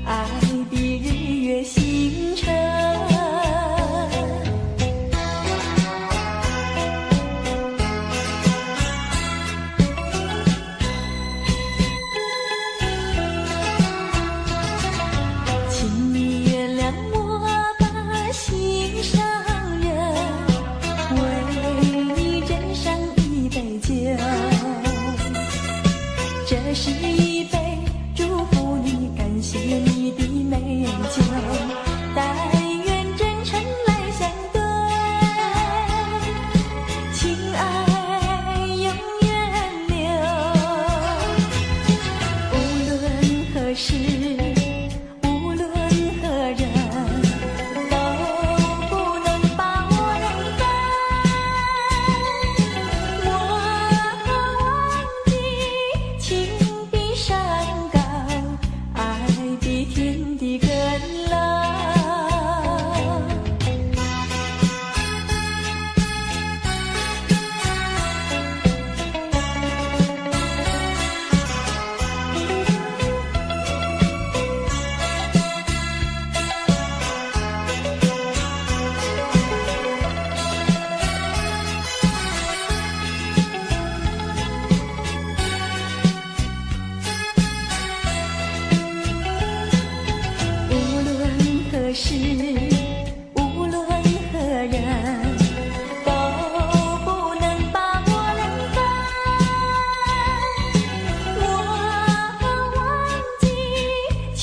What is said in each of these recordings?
爱的日月星无论何时，无论何人，都不能把我冷淡。我忘记情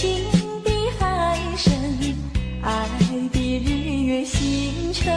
的海深，爱的日月星辰。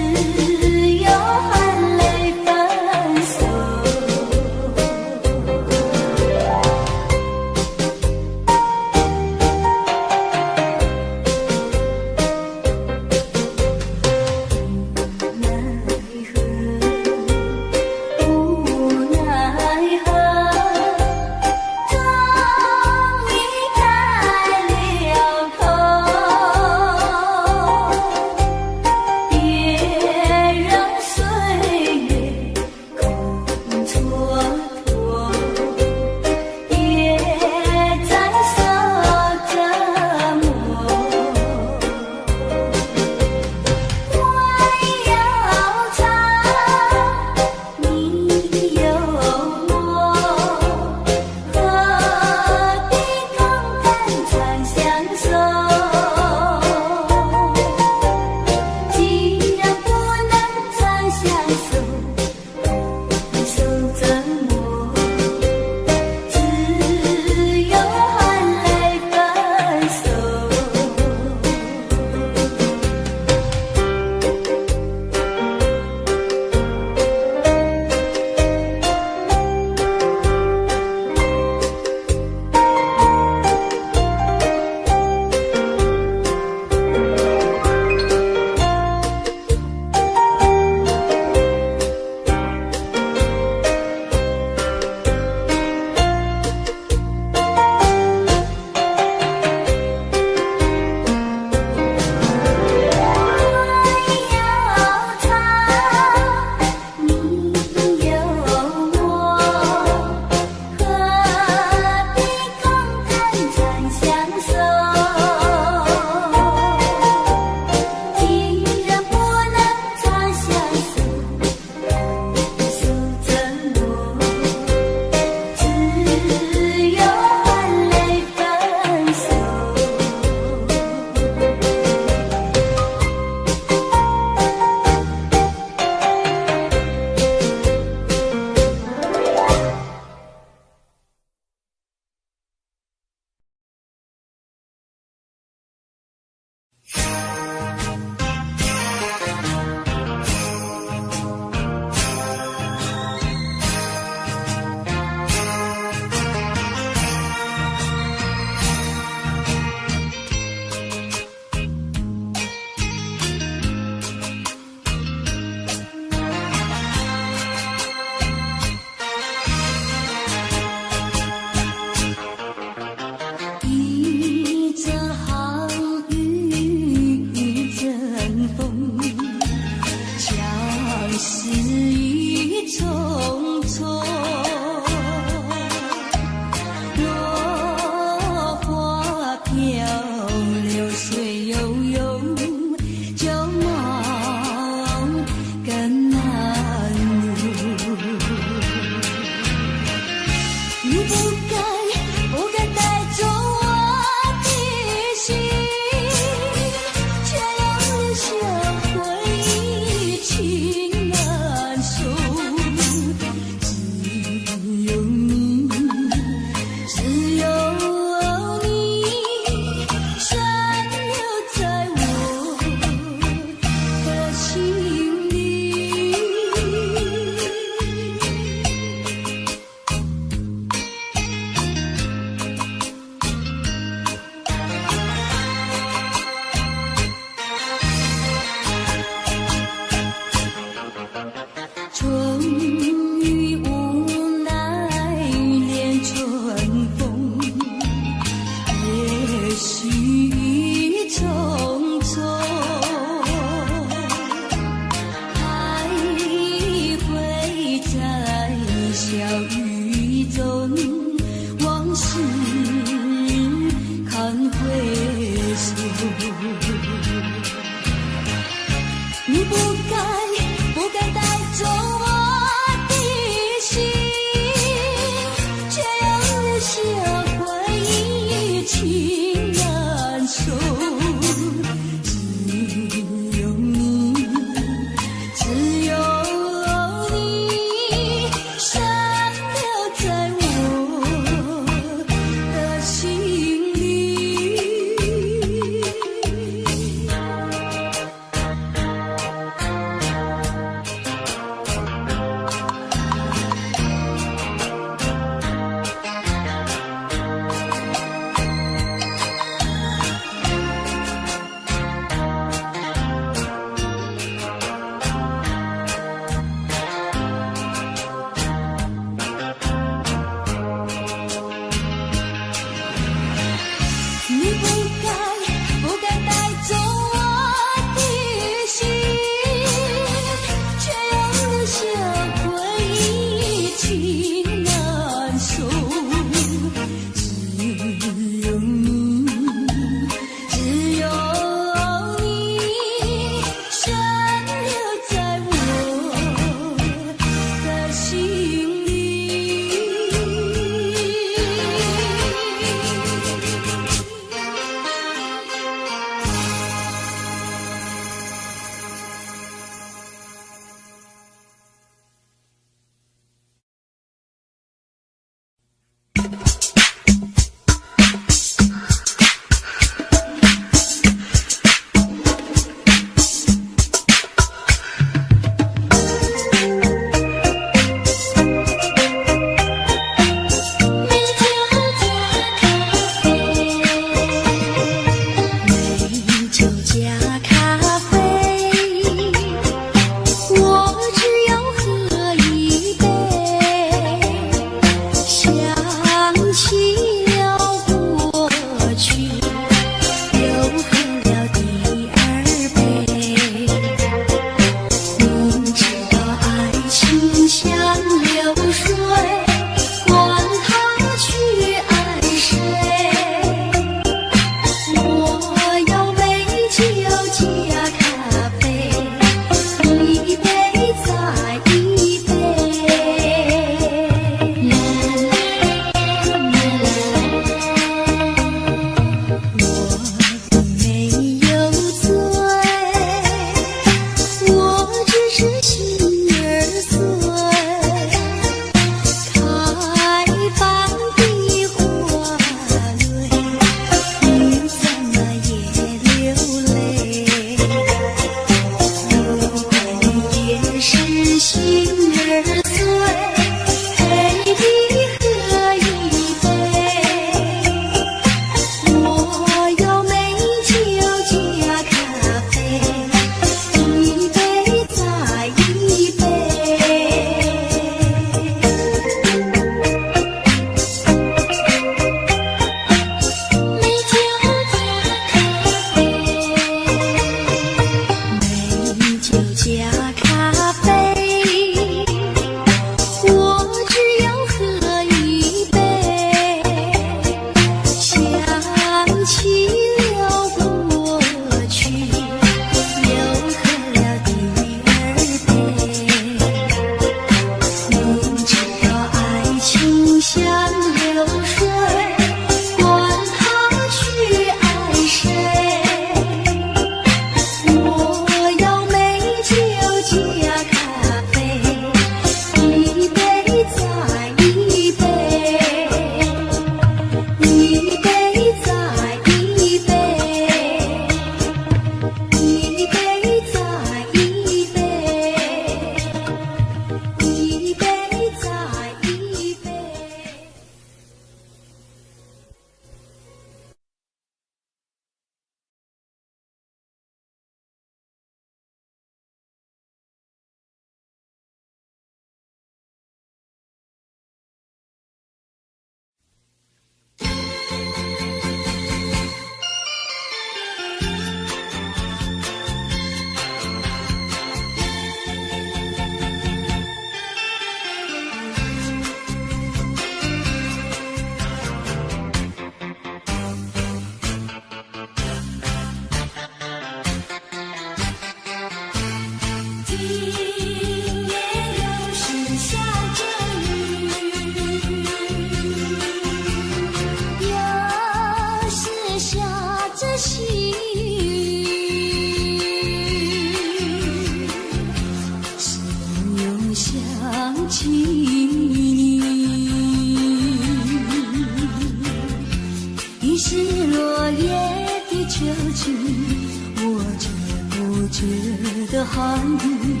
的寒雨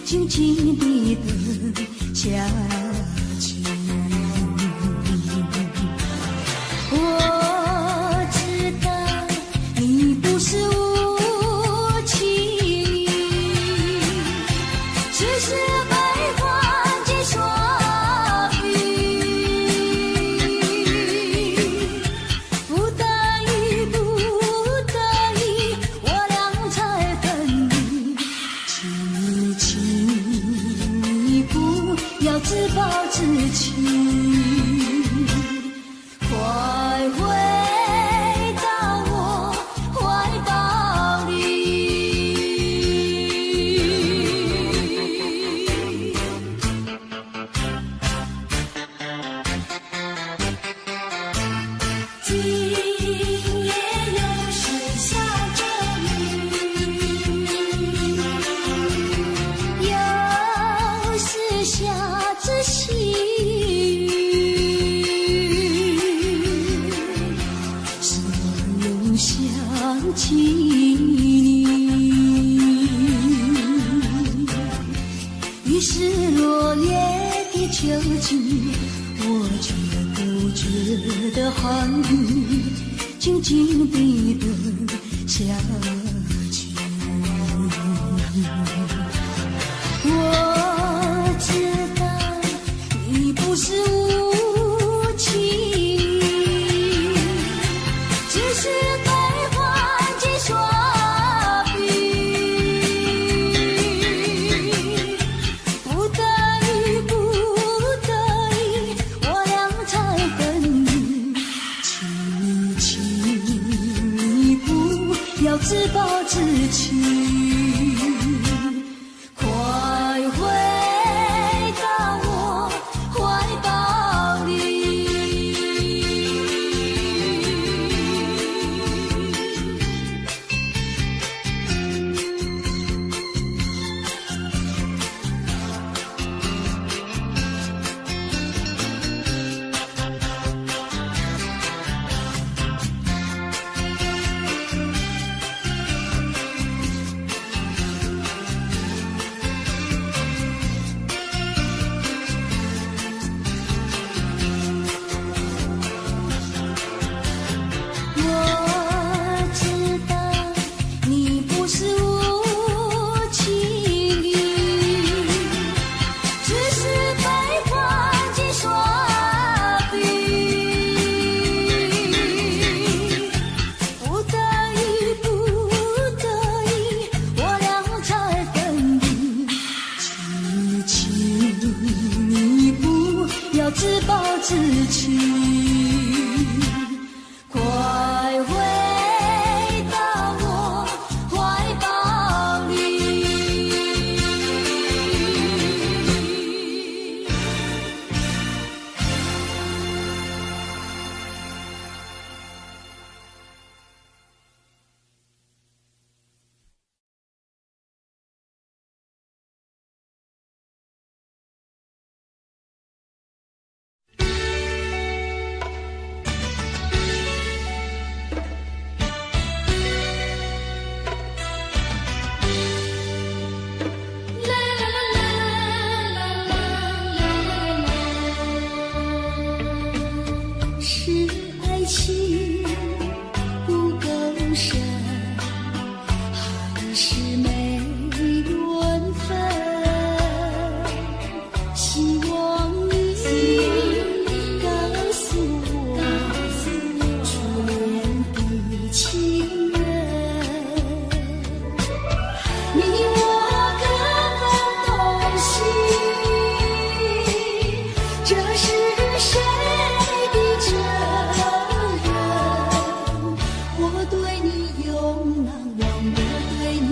静静地等下去。我知道你不是无情，只是悲欢几双语，不得已不得已，我俩才分离。请你不要自暴自弃，快回到我怀抱里。今夜又是下着雨，又是下着细雨，是我又想起你。于是落叶的秋季，我却不觉得寒雨静静地等下去。我知道你不是无情，只是悲欢几双语，不得已不得已，我俩才分离。请你不要自暴自弃，快回到我怀抱里。我知道你不是无情，只是悲欢几双语，不得已不得已，我俩才分离。请你不要自暴自弃，快回到我怀抱里。是爱情不够深，还是没缘分？希望你告诉我，初恋的情人，你我各分东西，这是谁的责任？我对你永难忘，我对你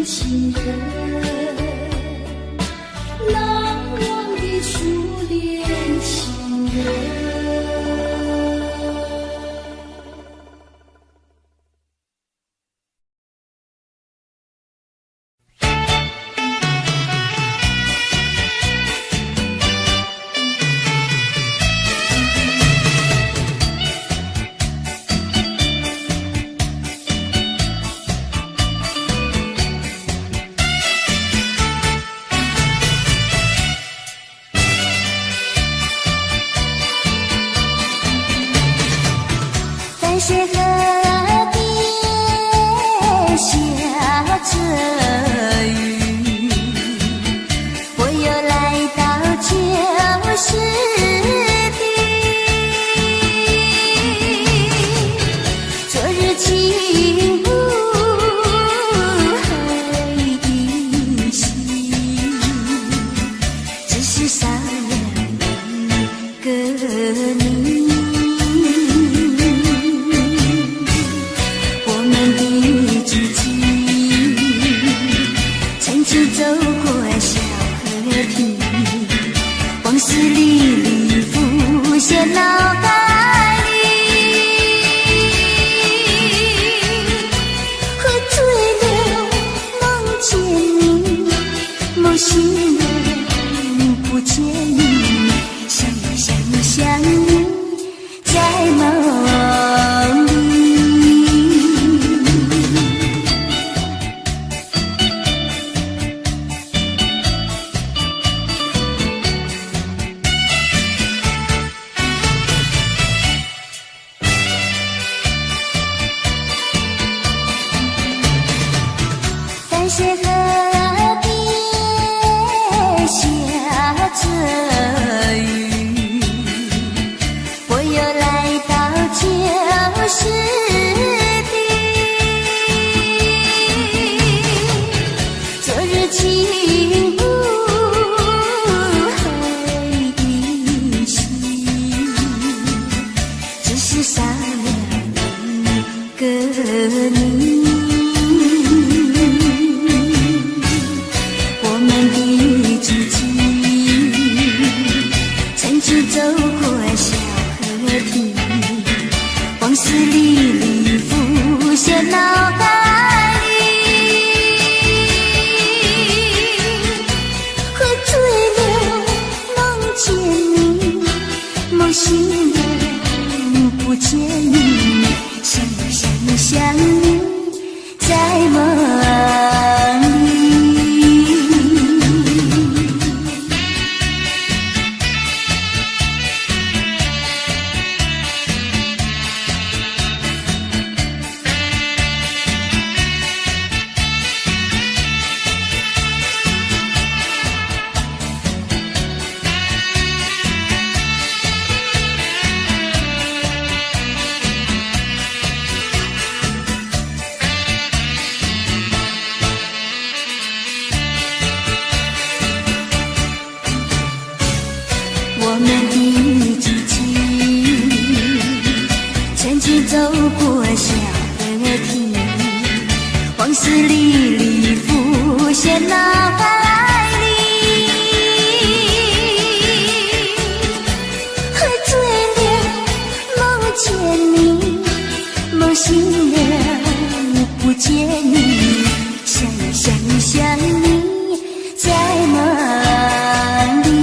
情人，难忘的初恋情人。淡水河边下着雨，我又来到旧时地。昨日情不还依稀，只是少了一个你。走过小河堤，往事历历浮现脑海里，喝醉了梦见你，梦醒了不见你，想你在梦里。淡水河边下着雨，我又来到旧时地。昨日情不还依稀，只是少了一个你。走过小河堤，往事历历浮现脑海里，喝醉了梦见你，梦醒了不见你，想你在梦里。我们的激情，曾经走过小河堤，往事历历浮现脑海里，喝醉了梦见你，梦醒了不见你，想你在梦里。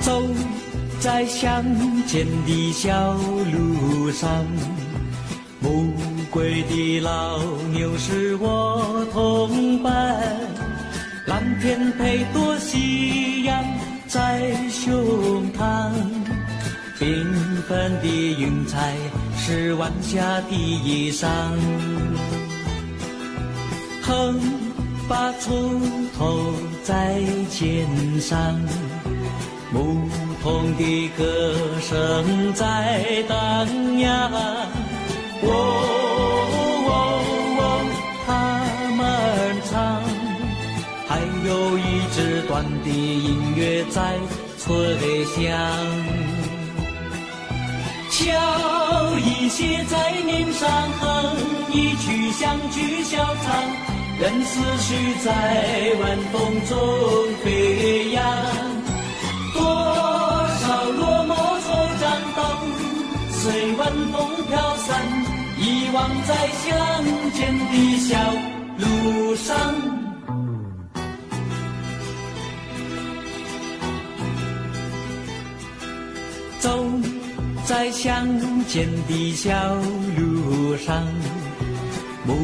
走在乡间的小路上，暮归的老牛是我同伴，蓝天配朵夕阳在胸膛，缤纷的云彩是晚霞的衣裳，横把锄头在肩上，牧童的歌声在荡漾，他们唱，还有一支短的音乐在吹响，笑意写在脸上，哼一曲乡曲小唱，任思绪在晚风中飞扬，多少落寞惆怅都随晚风飘散，遗忘在乡间的小路上。走在乡间的小路上，暮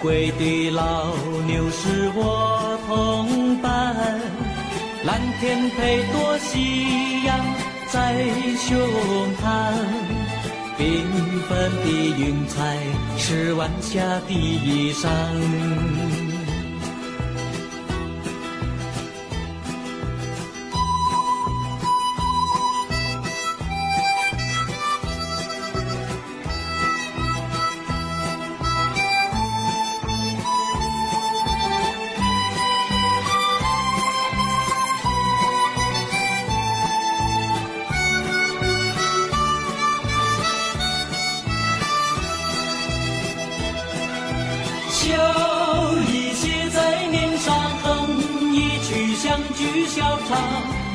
归的老牛是我同伴，蓝天配朵夕阳在胸膛，缤纷的云彩是晚霞的衣裳，笑意写在脸上，哼一曲乡曲小唱，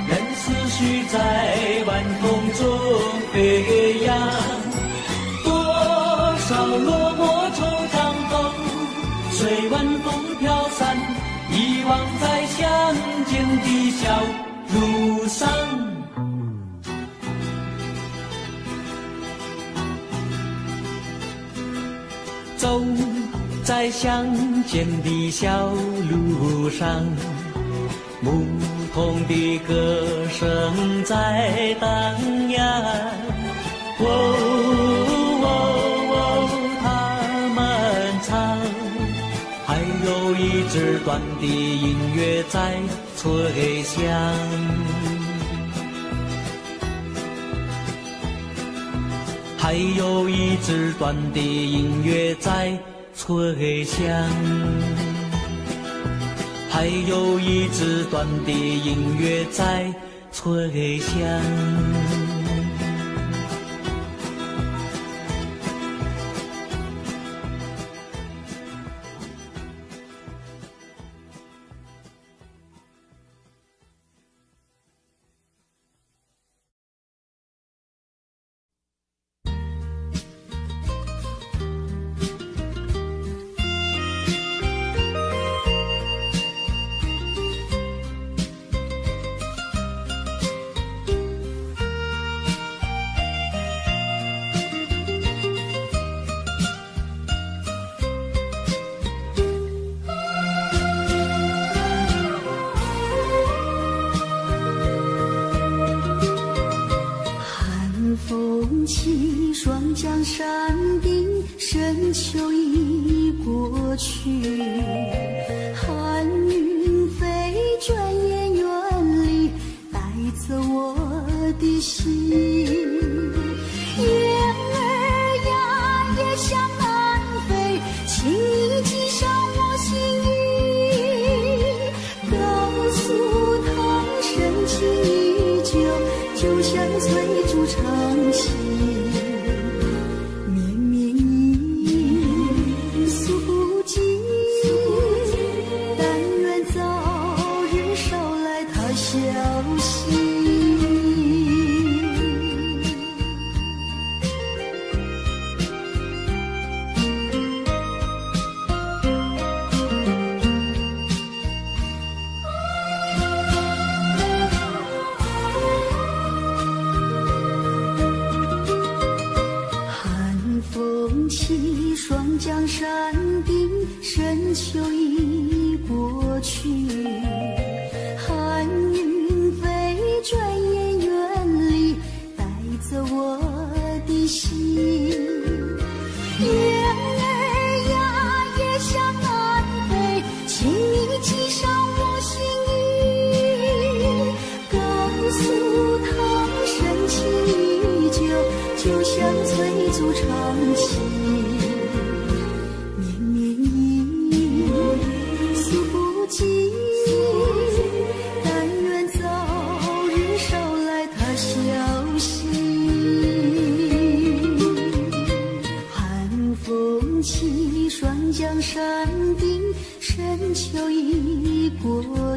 任思绪在晚风中飞扬，多少落寞惆怅都随晚风飘散，遗忘在乡间的小路上。走在乡间的小路上，牧童的歌声在荡漾，他们唱，还有一支短的音乐在吹响，还有一支短的音乐在吹响，还有一支短的音乐在吹响。双江山顶，深秋已过去，寒云飞，转眼远离，带走我的心。雁儿呀，也向南飞，请你系上我心语，告诉他深情依旧，就像翠竹长青。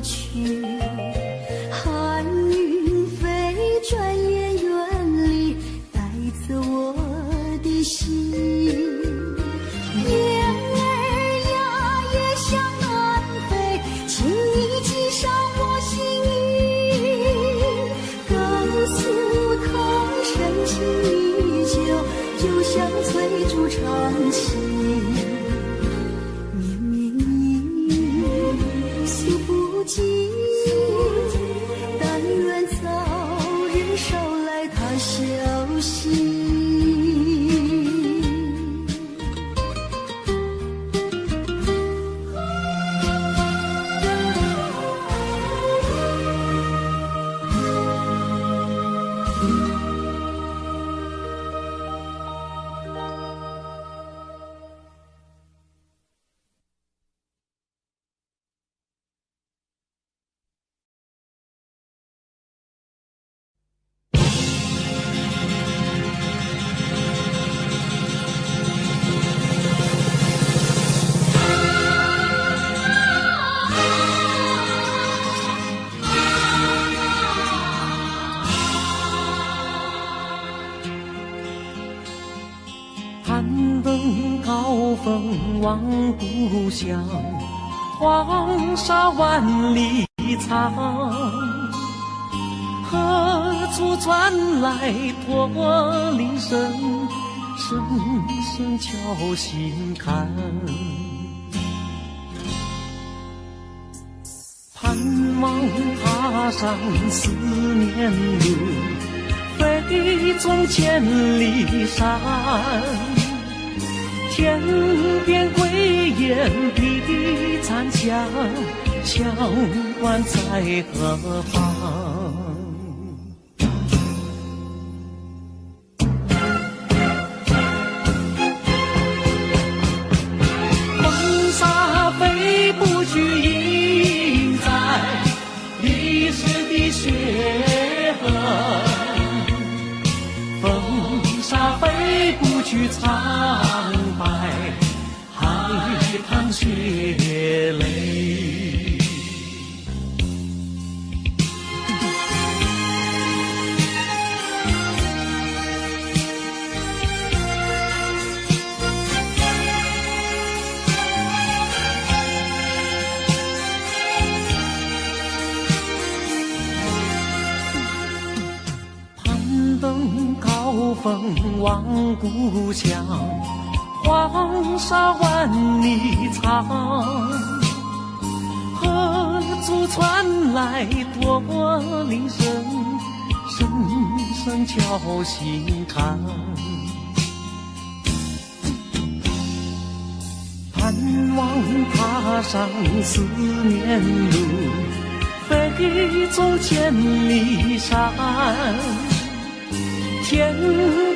去，寒云飞，转眼远离，带走我的心。雁儿呀，也向南飞，请你系上我心衣。告诉他，深情依旧，就像翠竹长青。但愿早日捎来他消息。攀登高峰望故乡，黄沙万里长。何处传来驼铃声，声声敲心坎。盼望踏上思念路，飞纵千里山。天边归雁披残香，乡关在何方？风沙飞不去，印在历史的血痕。风沙飞不去，苍白海棠血泪。攀登高峰望故乡，黄沙万里长。何处传来驼铃声，声声敲心坎。盼望踏上思念路，飞纵千里山。天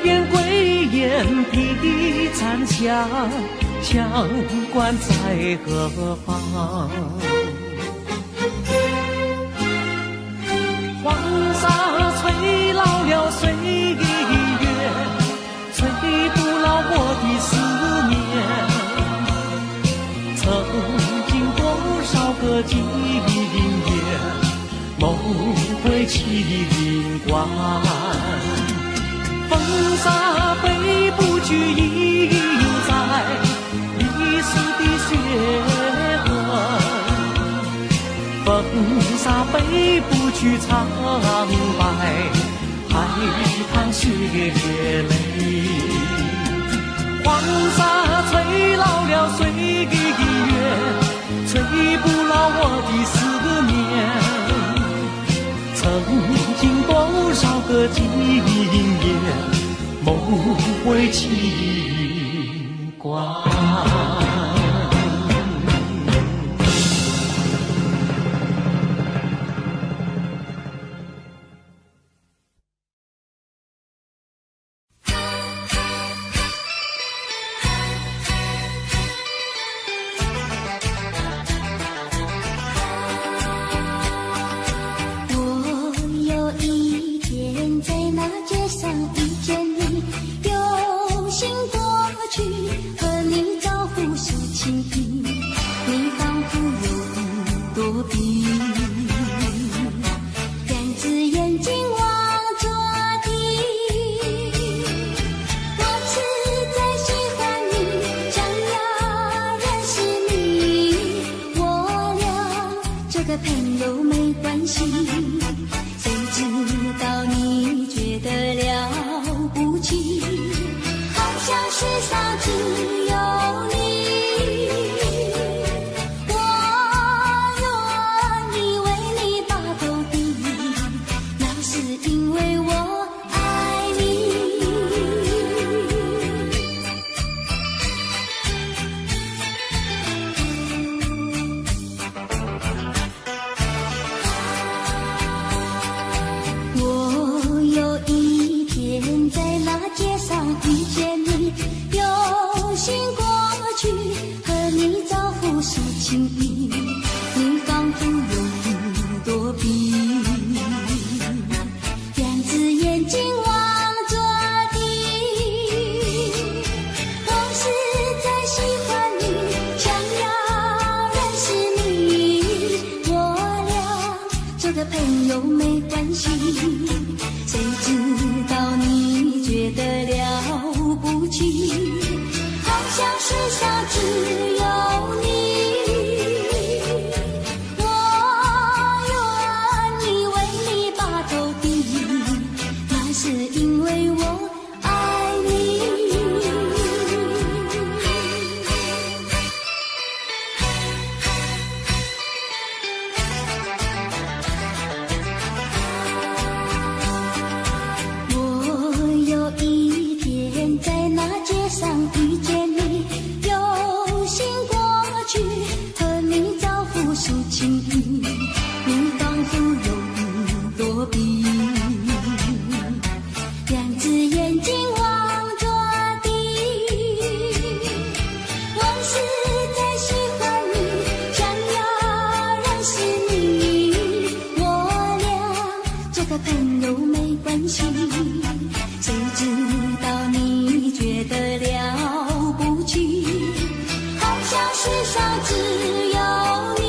边归雁披残香，乡关在何方？黄沙吹老了岁月，吹不老我的思念。曾经多少个今夜，梦回秦关。风沙飞不去，印在历史的血痕。风沙飞不去，苍白海棠血泪。黄沙吹老了岁月，吹不老我的思念。曾经多少个今夜，梦回秦关。街上遇见你，用心过去和你两只眼睛望着地，我实在喜欢你，想要认识你。我俩做个朋友没关系，谁知道你觉得了不起，好像世上只有你。街上遇见你，有心过去和你招呼说情意，你仿佛有躲避，两只眼睛望着地，我实在喜欢你，想要认识你。我俩做个朋友没关系，谁知道你觉得了不起，好像世上只有你。我愿意为你把头低，那是因为我爱你。在那街上遇见你，有心过去和你招呼说情意，你仿佛有躲避，两只眼睛望着地，我实在喜欢你，想要认识你。我俩做个朋友没关系，谁知道你觉得了不起，好像世上只有你。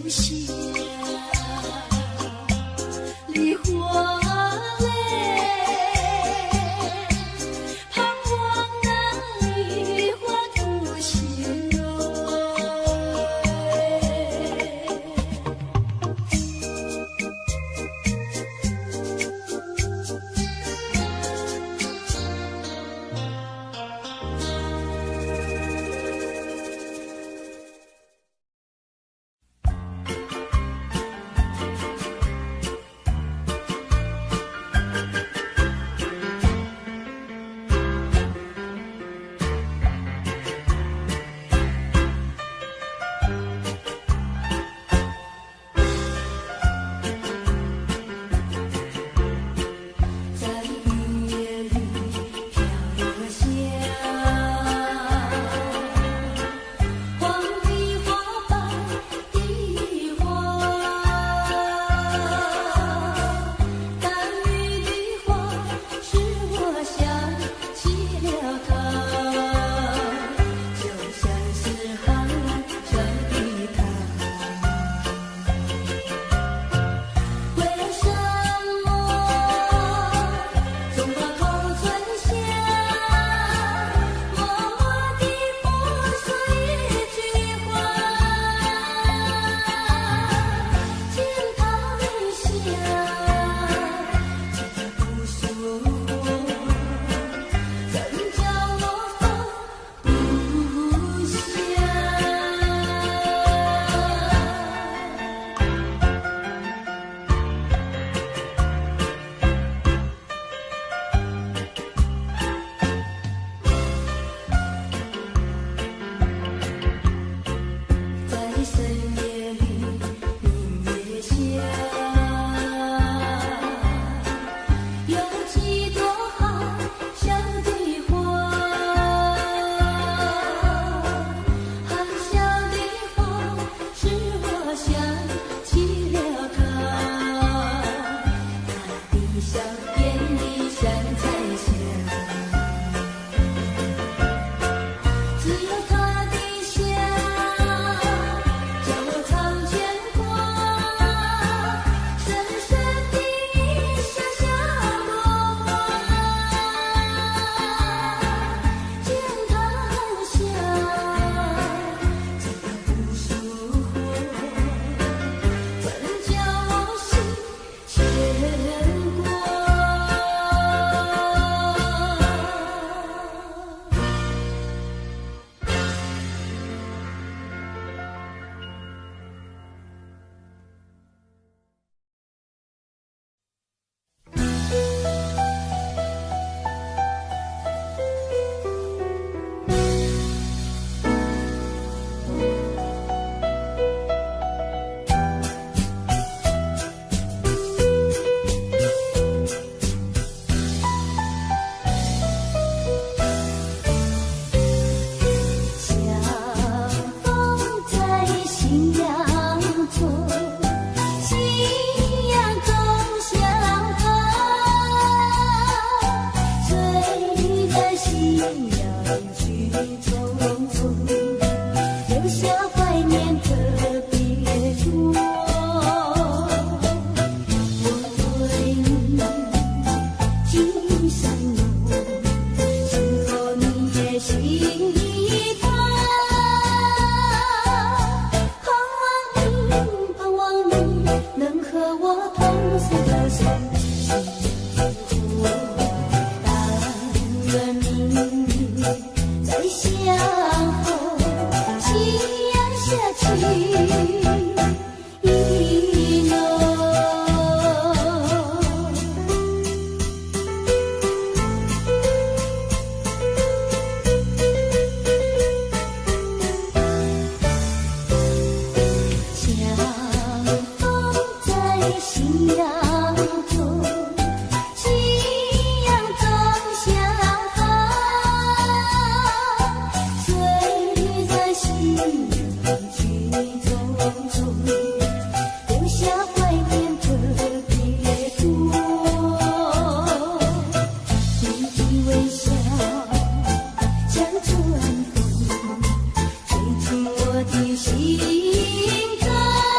下梨花泪，盼望那梨花出现蕊。心中。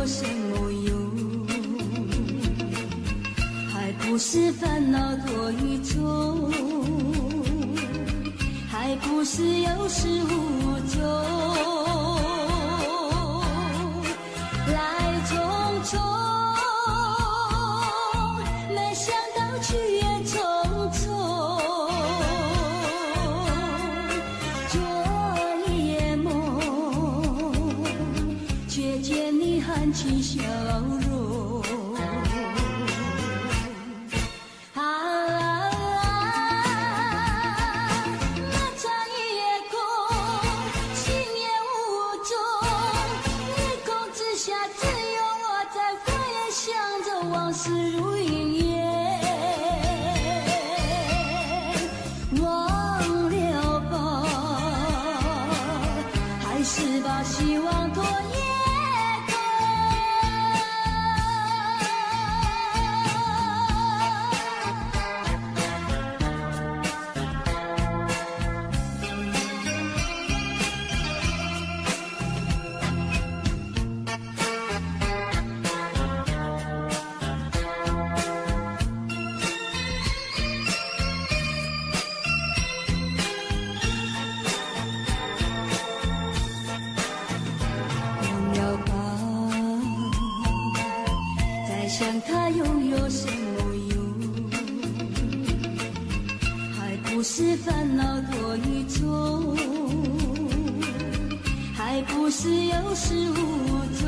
有什么用？还不是烦恼多一种，还不是有始无终。来匆匆，没想到去也匆匆。做一夜梦，却见你含起笑容。往事如云烟，忘了吧，还是把希望拖延。想它又有什么用？还不是烦恼多一种，还不是有始无终。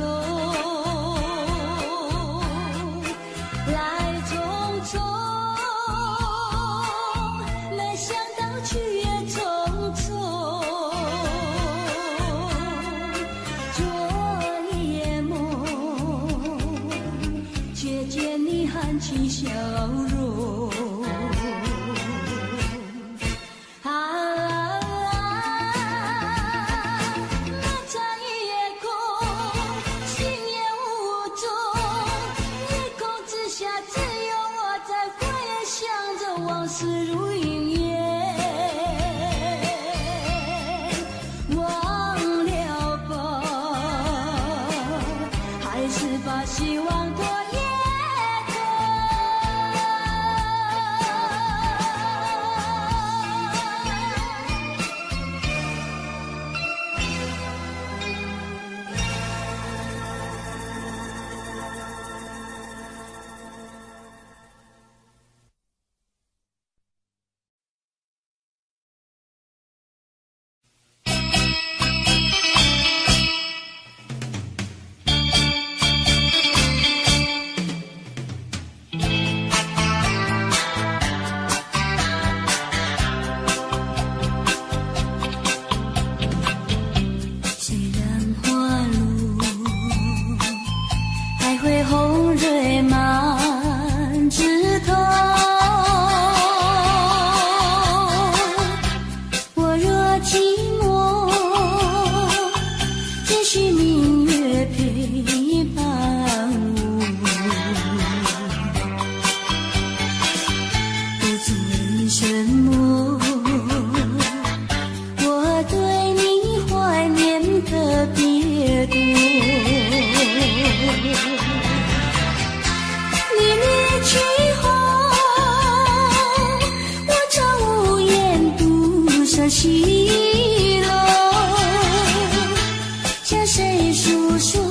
来匆匆，没想到去也匆匆。做一夜梦，却见你含起笑容。那场夜空，心也无踪，夜空之下只有我在回想着往事如云烟。忘了吧，还是把希望拖延。西楼，向谁诉说？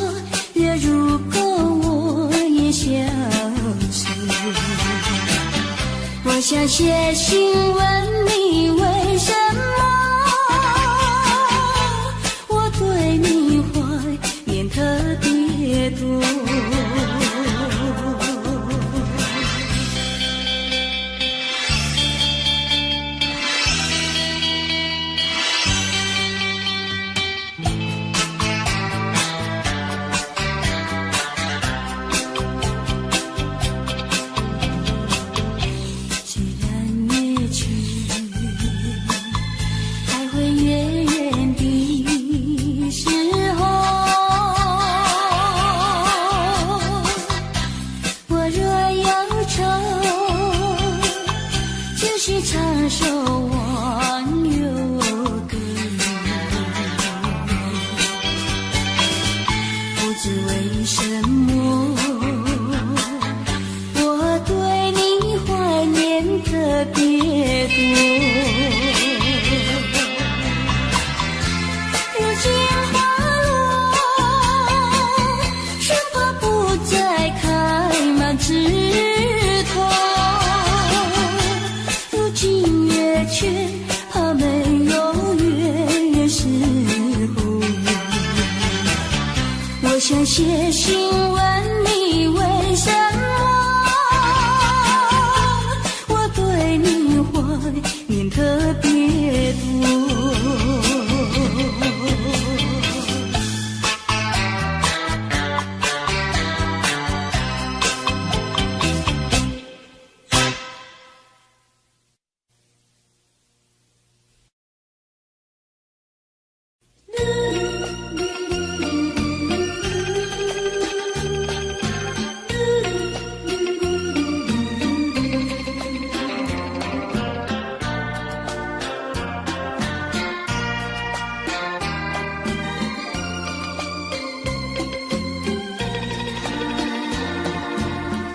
月如钩，我也消失。我想写信问你，为什么我对你怀念特别多？唱首忘忧歌，不知为什么别多。如今花落，生怕不再开满枝头。如今月缺，怕没有月圆时候。我想写信问你为什么我对你怀念特别多。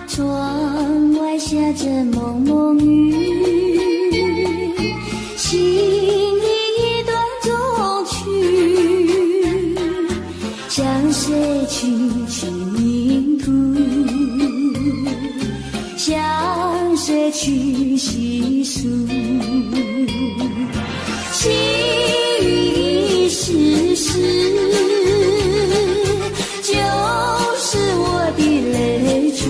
窗外下着蒙蒙雨，心里一段衷曲，向谁去倾吐？向谁去细诉？细雨一时时，就是我的泪珠。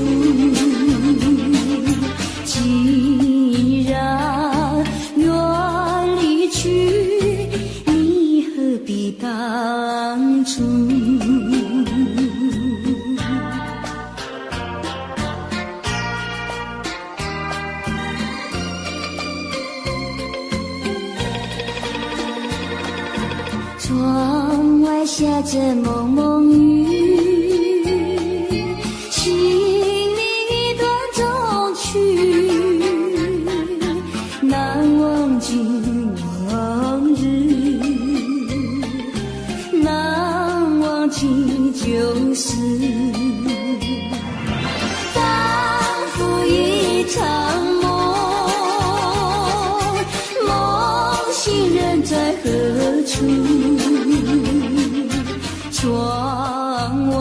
既然愿离去，你何必当初？窗外下着蒙蒙雨，心里一段衷曲，难忘记往日，难忘记旧事，仿佛一场梦，梦醒人在何处？窗外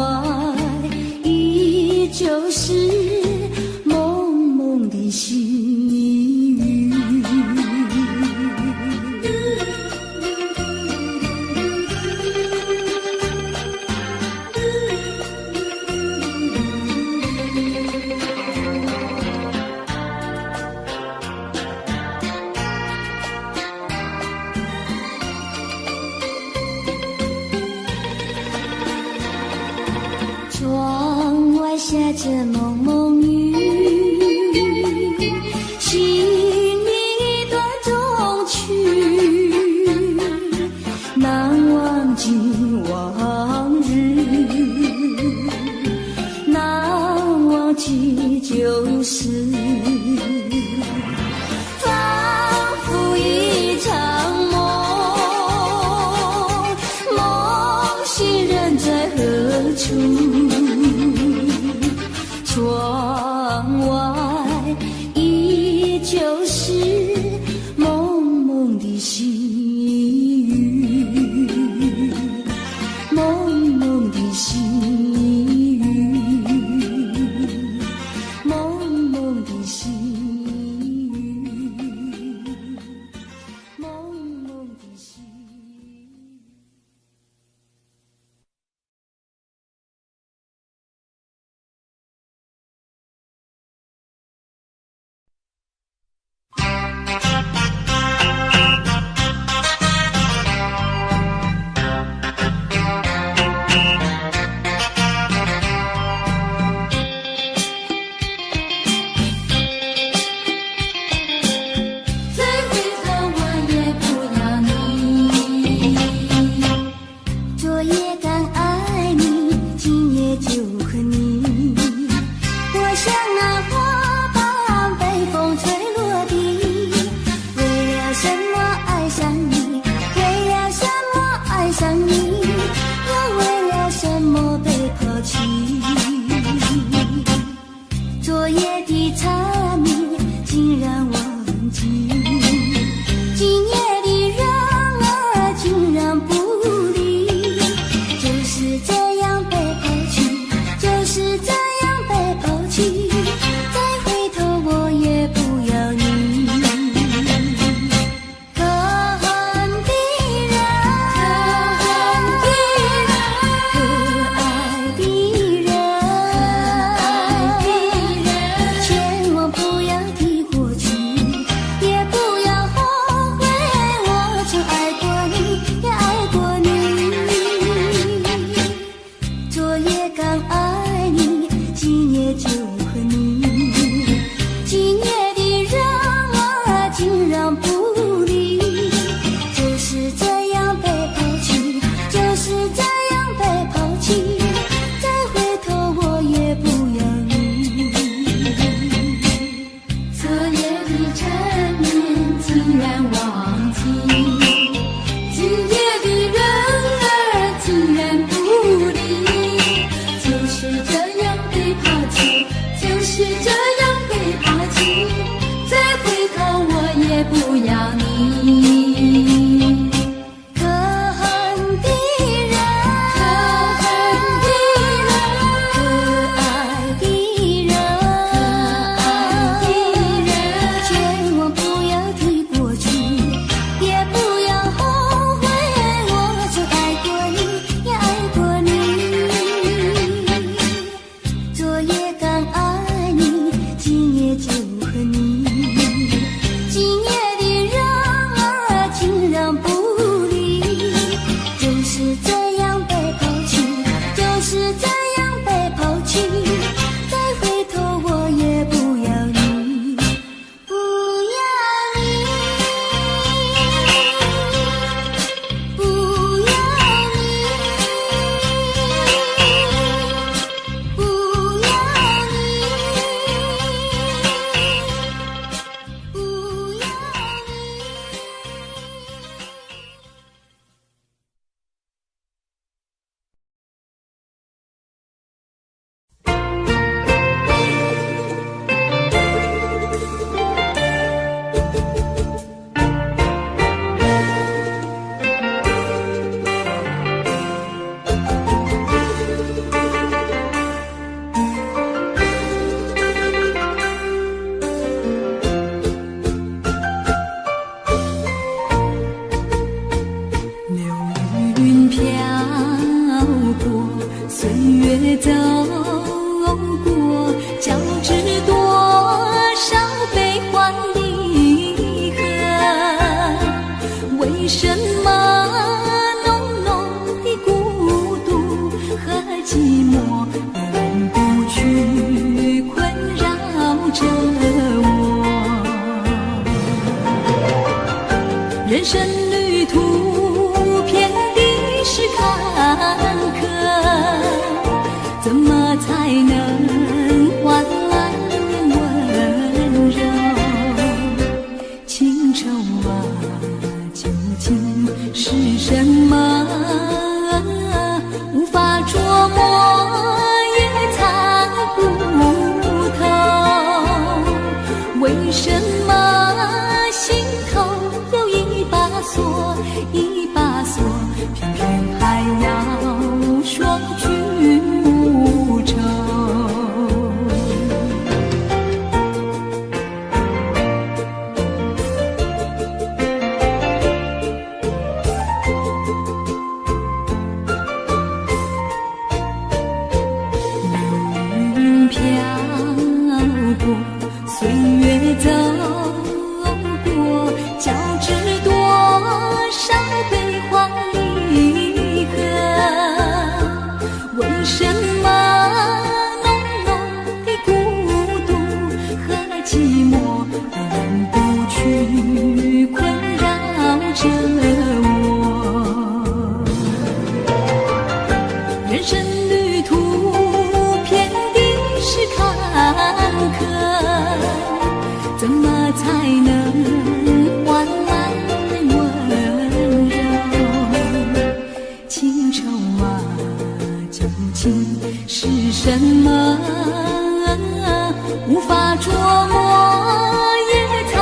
依旧是蒙蒙的细雨。窗外下着蒙蒙雨，心里一段衷曲，难忘记往日，难忘记旧事，仿佛一场梦，梦醒人在何处？窗外依旧是蒙蒙的细雨，蒙蒙的细雨，蒙蒙的细雨，蒙蒙的细雨。境。今夜的人儿竟然不理，就是这样被抛弃，就是这样被抛弃，再回头我也不要你。可恨的人，可爱的人，千万不要提过去，也不要后悔，我曾爱过你，也爱过你。昨夜刚爱你，今夜就恨你。今夜的人儿竟然不理，就是这样被抛弃，就是这样被抛弃，再回头我也不要你。昨夜的缠绵竟然忘记，今夜的人儿竟然不理，就是这样被抛弃，就是这样被抛弃，再回头我也不要你。可恨的人，可爱的人，千万不要提过去，也不要后悔，我曾爱过你，也爱过你。昨夜刚爱你，今夜就恨你。今夜的人儿竟然不理，就是这样被抛弃，就是这样被抛弃，再回头我也不要你，不要你，不要你，不要你，不要你。流云飘过，岁月走过，交织多少悲欢离合？为什么浓浓的孤独和寂寞永不去困扰着我？人生旅途遍地是坎坷，怎么才能换来温柔？情愁啊，究竟是什么？无法捉摸，也猜不透。为什么心头有一把锁，一把锁，偏偏还要说句无愁？流云飘过，岁月走过，交织多少悲欢离合？为什么浓浓的孤独和寂寞永不去困扰着我？人生旅途遍地是坎坷，怎么才能换来温柔？情愁啊，究竟是什么？无法捉摸，也猜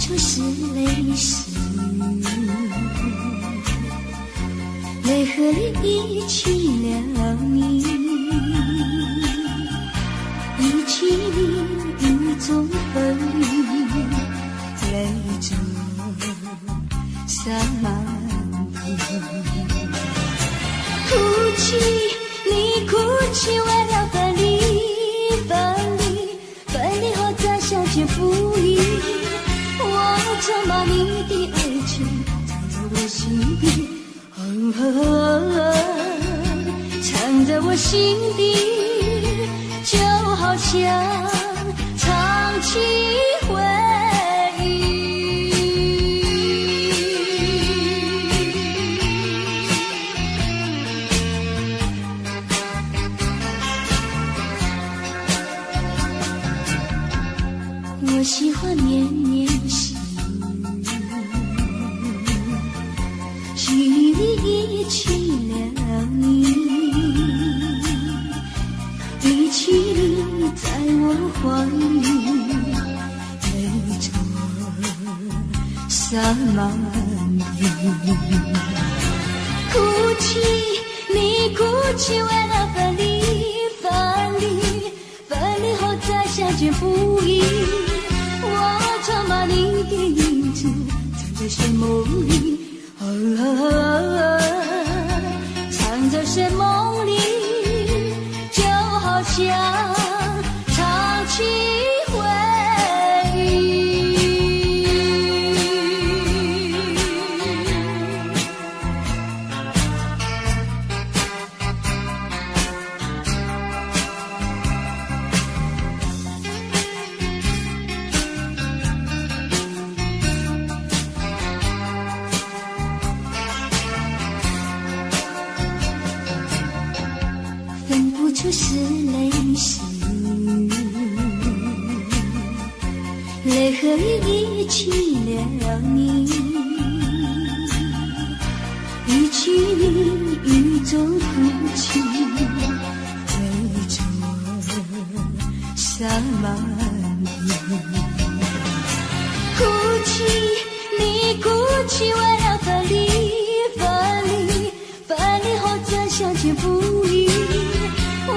出是泪湿，泪和你一起了你，一起雨中风雨，泪中洒满地。哭泣，你哭泣为了分离，分离后再相见不易。我咒骂你的爱情藏在我心底，藏在我心底，就好像唱起回忆。我喜欢绵绵细雨里一起了你，一起你在我怀里，泪中洒满地。哭泣，你哭泣为了分离，分离后再相见不易。我咒骂你的影子藏在睡梦里，藏在睡梦里，就好像唱起回忆。是泪湿，泪和雨一起了你，一起你雨中哭泣，泪中洒满地。哭泣，你哭泣为了分离，分离后再相见不易。我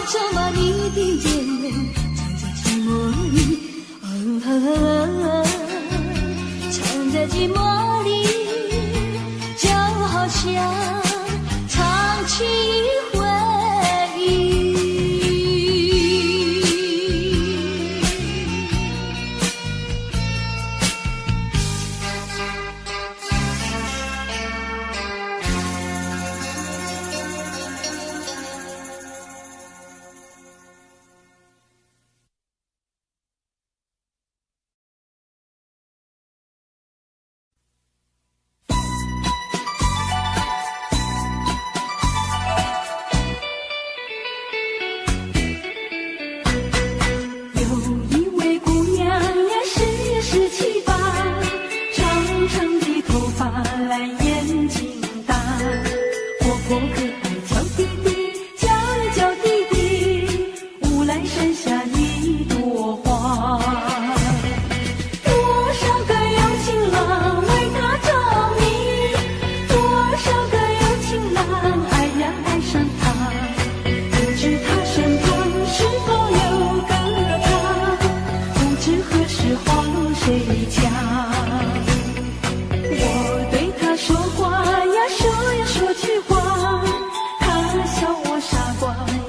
咒骂你的眼泪藏在寂寞里，藏在寂寞里，就好像唱起回忆。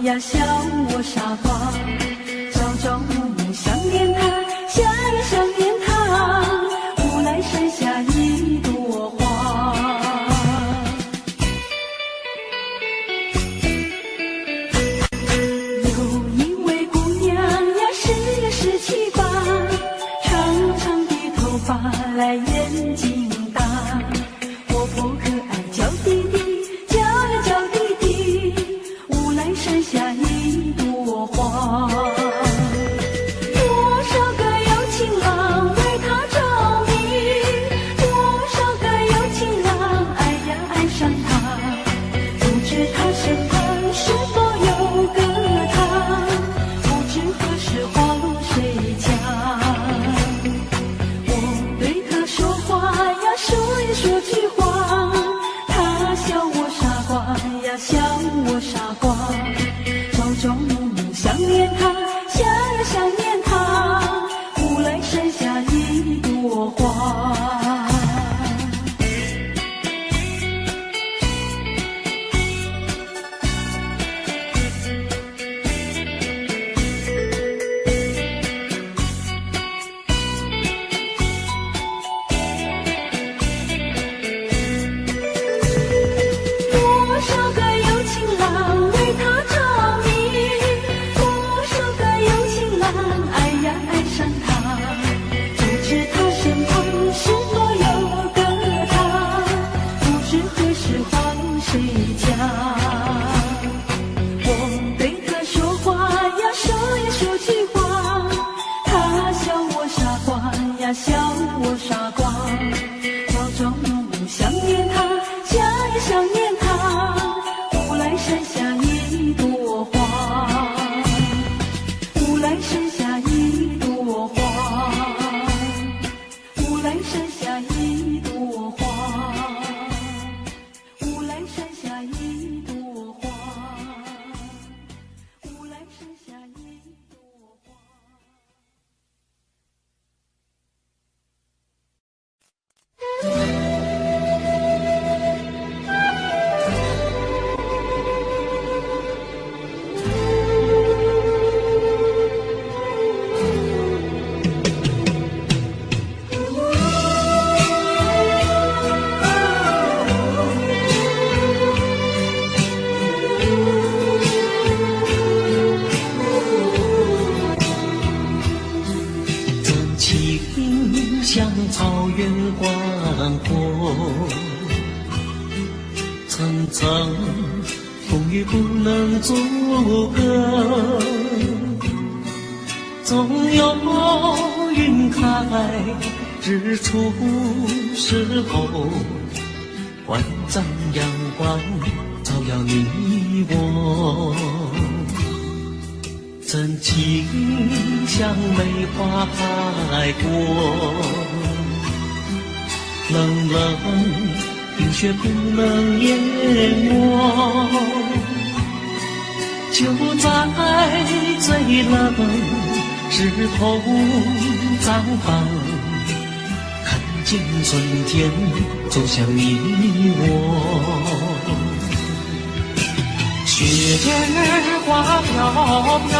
呀，笑我傻瓜，朝朝暮暮想念他。慢爱呀爱上他，不知他身旁是否有个他，不知何时还谁家。我对他说话呀，说呀说句话，他笑我傻瓜呀，笑我傻瓜，朝朝暮暮想念他，想呀想念他，无来山下一朵花，无来山下一朵花，无来山下一朵花，无来山下一朵花，无来山下一朵花。真情像草原广阔，层层风雨不能阻隔，总有云开日出时候，万丈阳光照耀你我。真情像梅花开过，冷冷冰雪不能淹没，就在最冷枝头绽放，看见春天走向你我。雪儿花飘飘，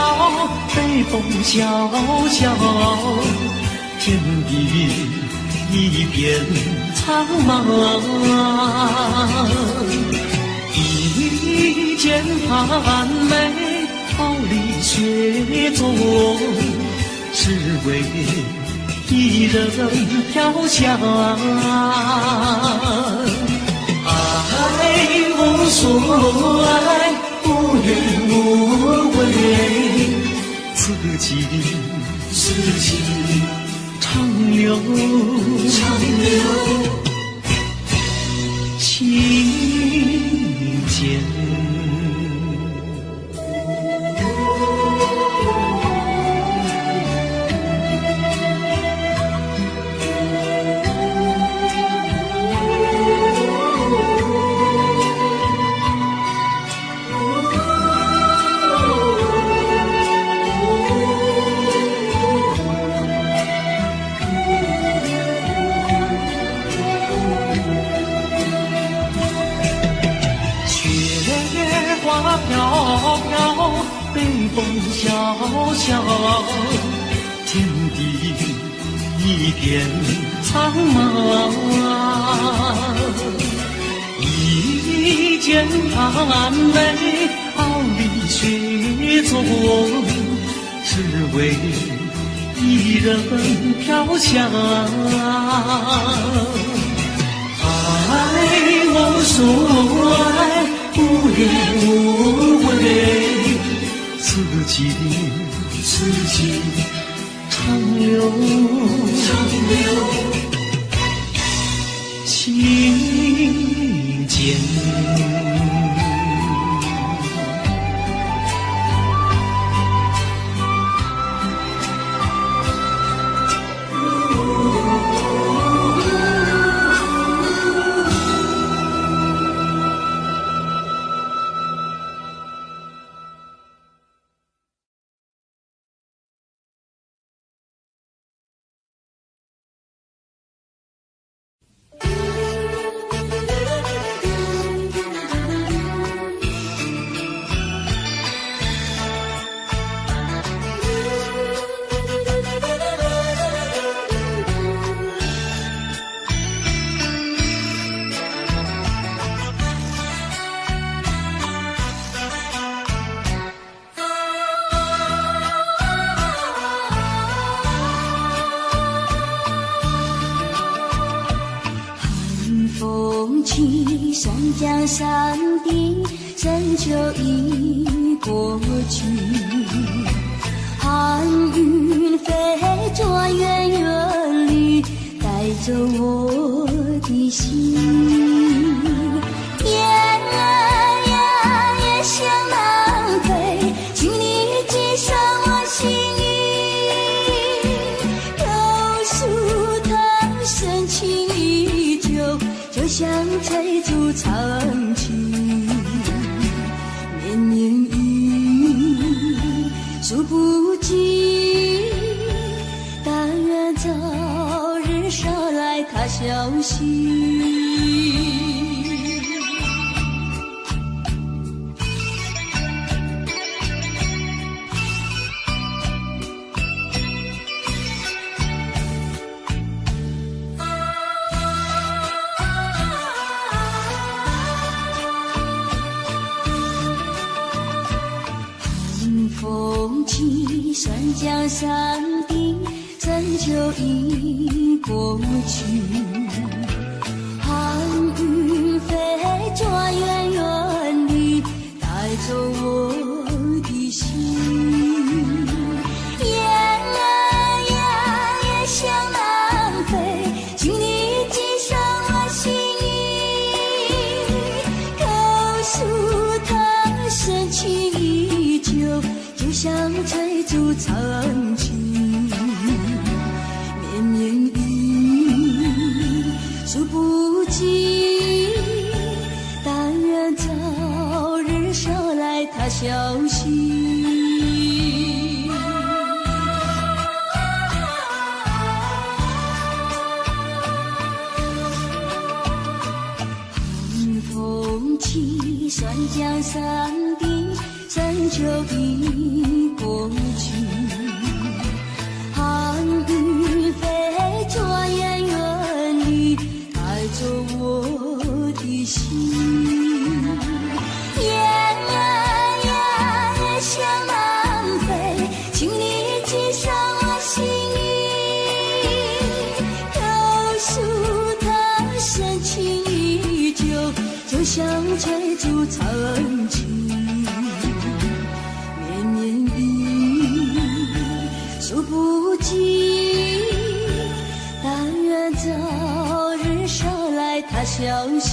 北风萧萧，天地一片苍茫。一剑寒梅，傲立雪中，只为一人飘香。爱无所爱，无怨无悔，此情长留情间。飘飘，北风萧萧，天地一片苍茫。一剑寒梅，傲立雪中，只为一人飘香。爱无所爱，无怨无悔，此情长留情间。江山顶，深秋已过去，寒云飞转远远里，带走我的心。雁儿呀，也向南飞，请你寄上我心意。告诉他，深情依旧，就像翠竹长青。绵绵雨，数不尽，但愿早日捎来他消息。风起山江山顶，深秋已过去，寒云飞转远远里，带走我的心。雁儿呀，也向南飞，请你寄上我心意。告诉他，深情依旧，就像翠竹长青。绵绵雨，数不尽，但愿早日捎来他消息。风起山江山顶，深秋已过去，寒云飞转远远里，带走我的心。雁儿呀，也向南飞，请你寄上我心意。告诉他，深情依旧，就像翠竹长青。绵绵雨，数不尽，但愿早日捎来他消息。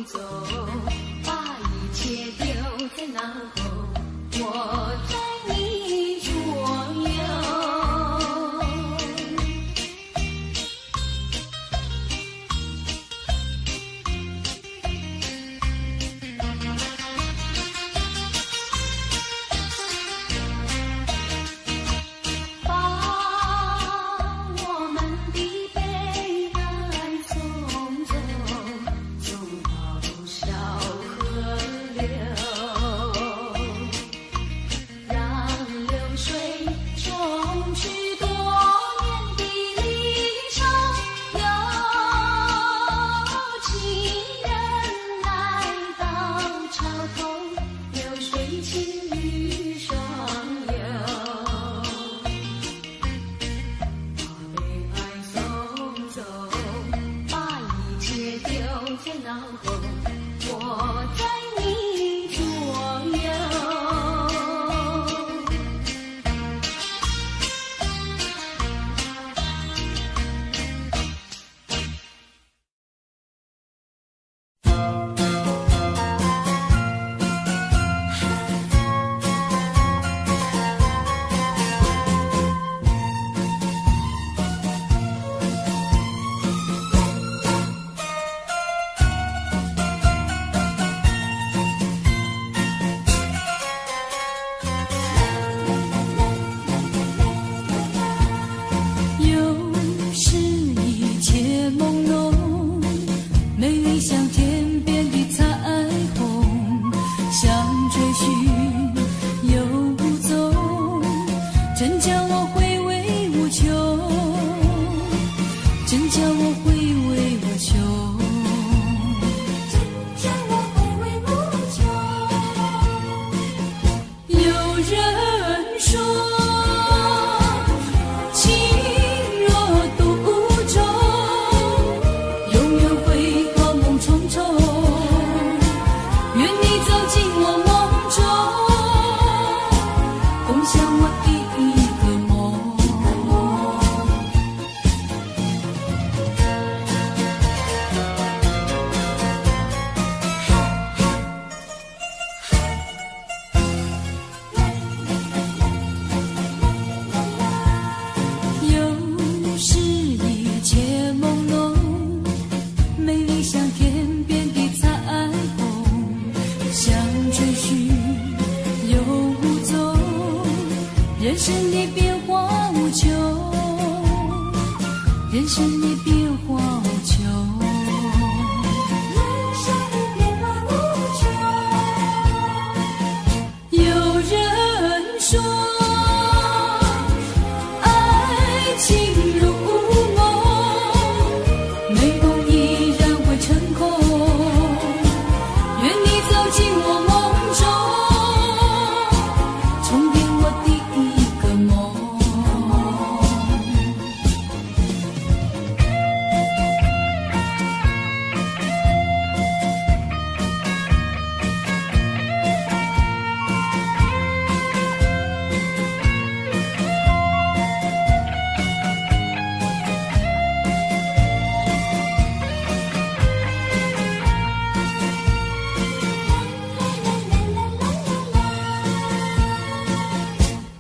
走，把一切丢在脑后，我在。为我求，今天我会为母求。有人说，情若独钟，永远会好梦重重。愿你走进我梦中，共享我第一个梦。有时一切朦胧，美丽像天边的彩虹，想追寻又无踪，人生的变化无穷，人生的变化无穷，人生的变化无穷。有人说，爱情如梦，美梦依然会成空。愿你走进我梦中，重编我第一个梦。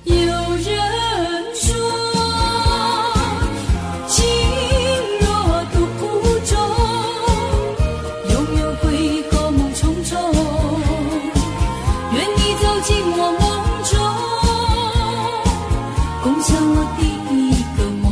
有人说，情若独钟，永远会好梦重重。愿你走进我梦中，共享我第一个梦。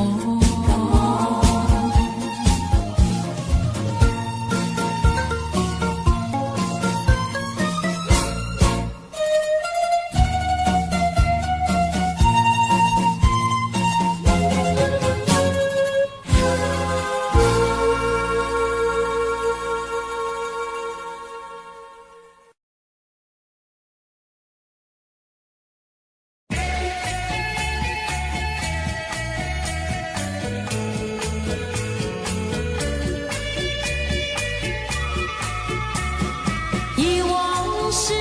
忆往事，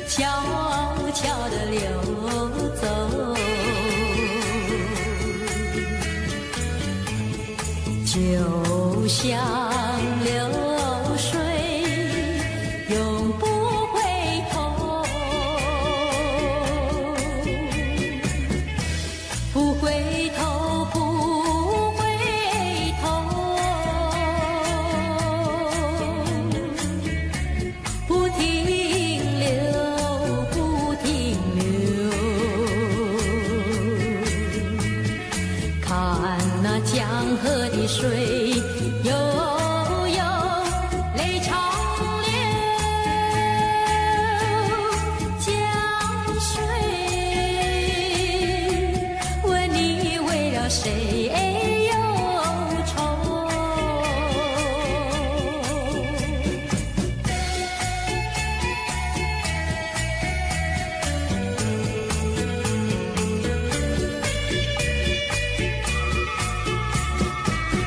悄悄地流走，就像流水，永不回头，不回头，不回头。不停留，不停留，看那江河的水悠悠，泪长流。江水，问你为了谁忧愁？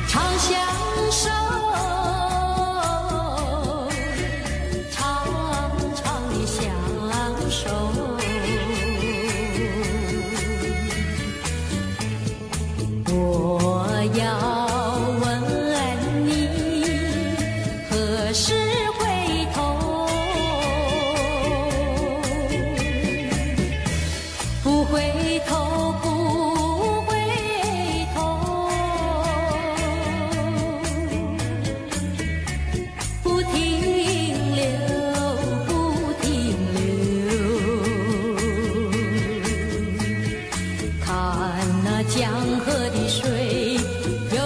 常相守，长长的相守。我要问你，何时回头？不回头，不回头。不停留，不停留，看那江河的水悠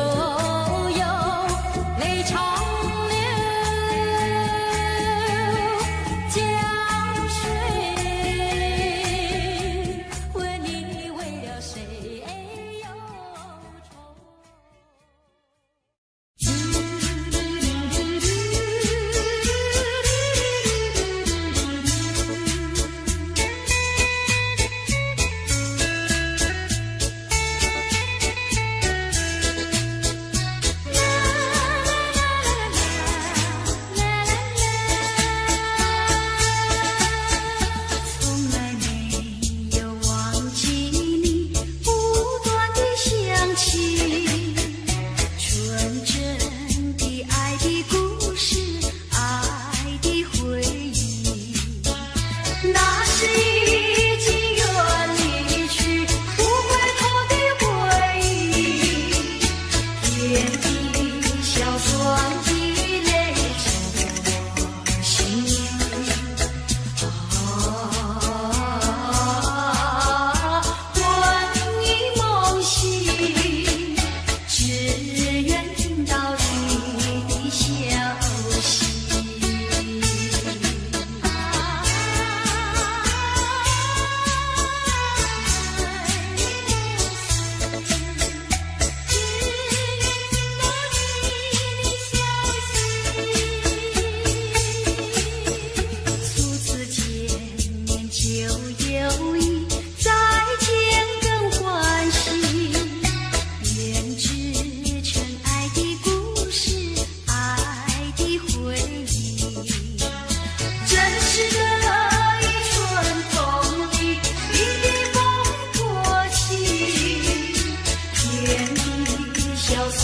硝酸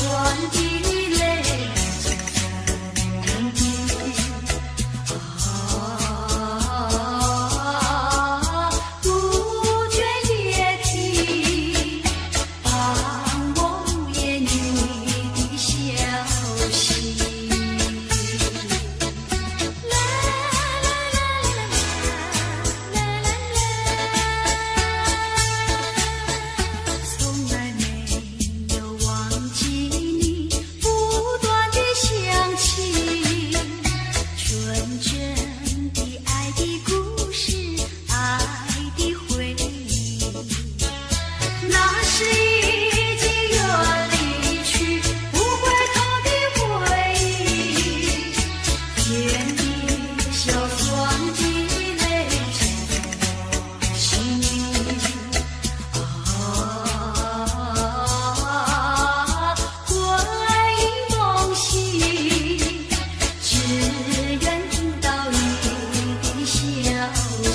的泪沉沉地不觉也听伴我午夜你的消息。从来没有忘记你不断的想起纯真的爱的故事，爱的回忆。那是已经远离去不回头的回忆，甜的硝酸的泪沉我心里。回忆梦醒，只愿听到你的消息。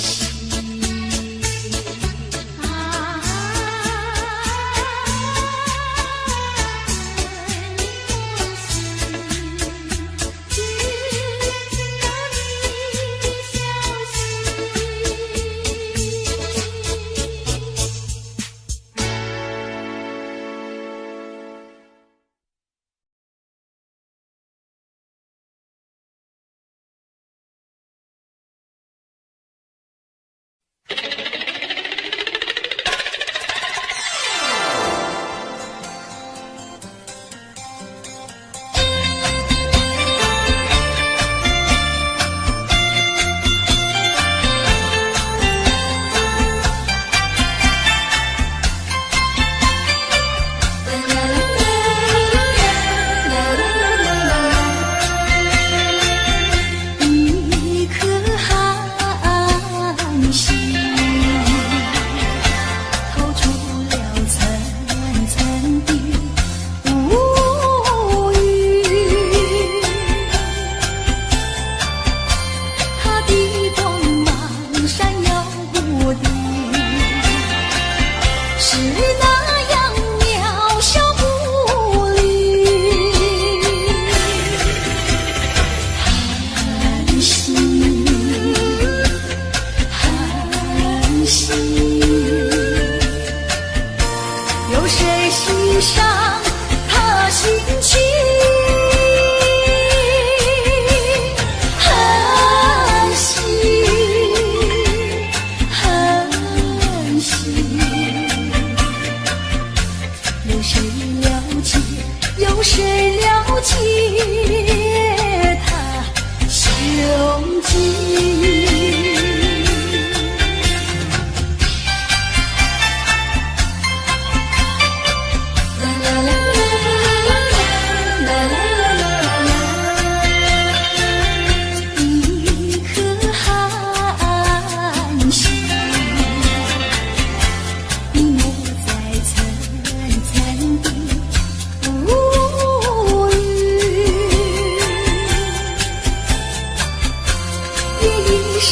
一颗寒心透出了层层的乌云，它的光芒闪耀无敌，是那样渺小无力。寒心，寒心，有谁欣赏他心情？寒心，寒心，有谁了解？有谁了解他胸襟？一颗寒心隐没在层层的乌云，夜已深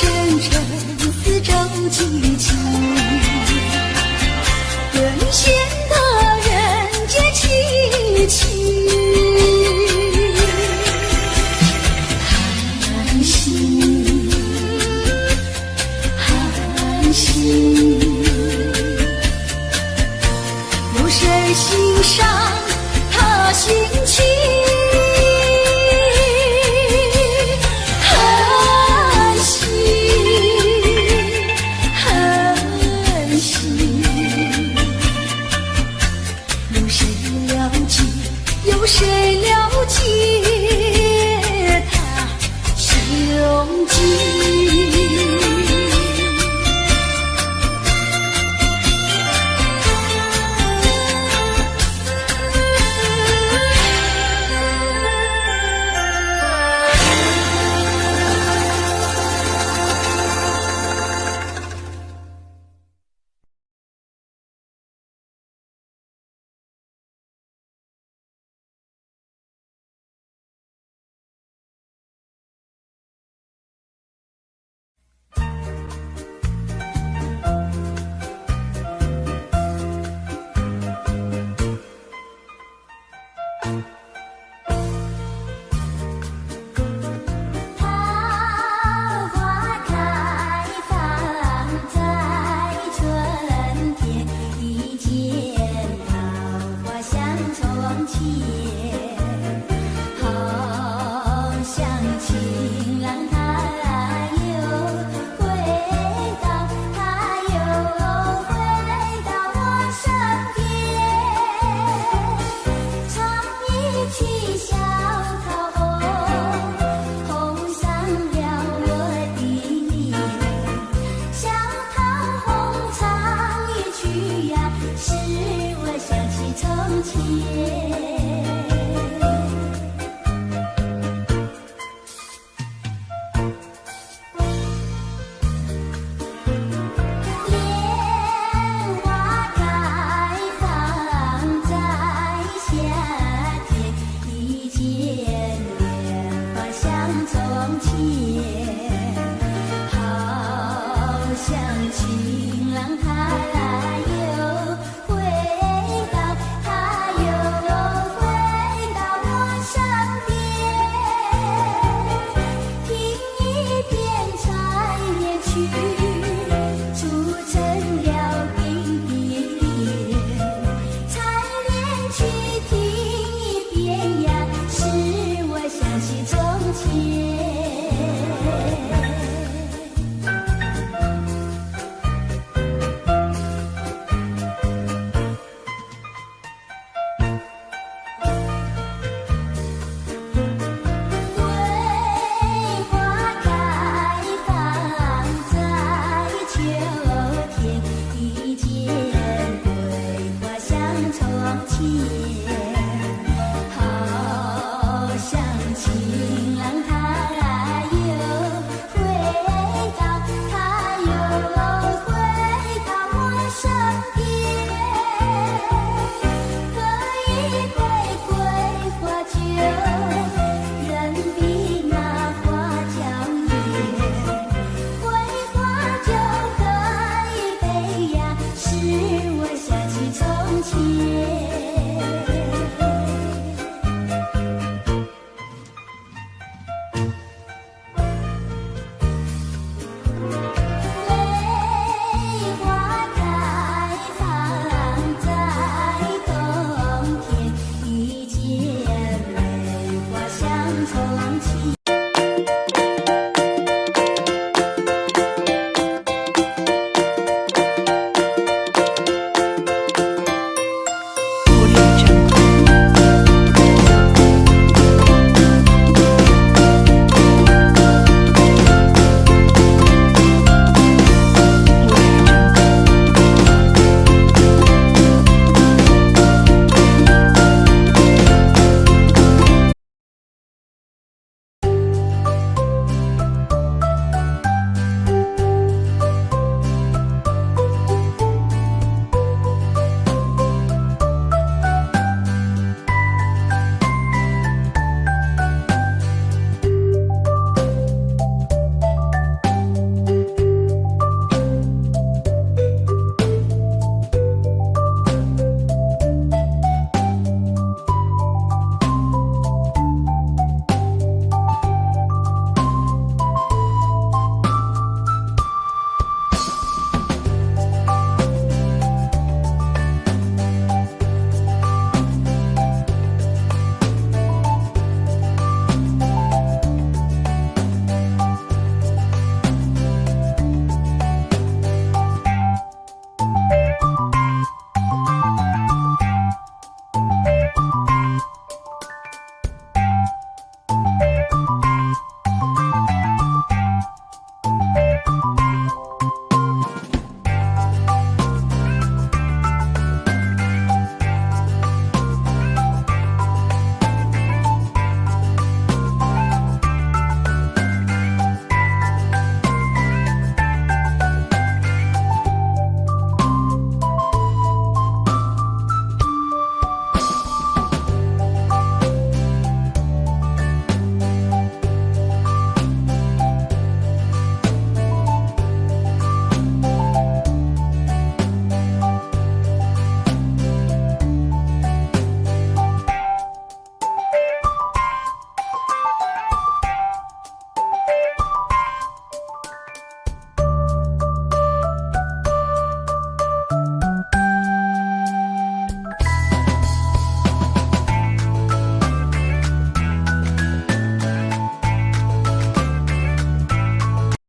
是我想起从前。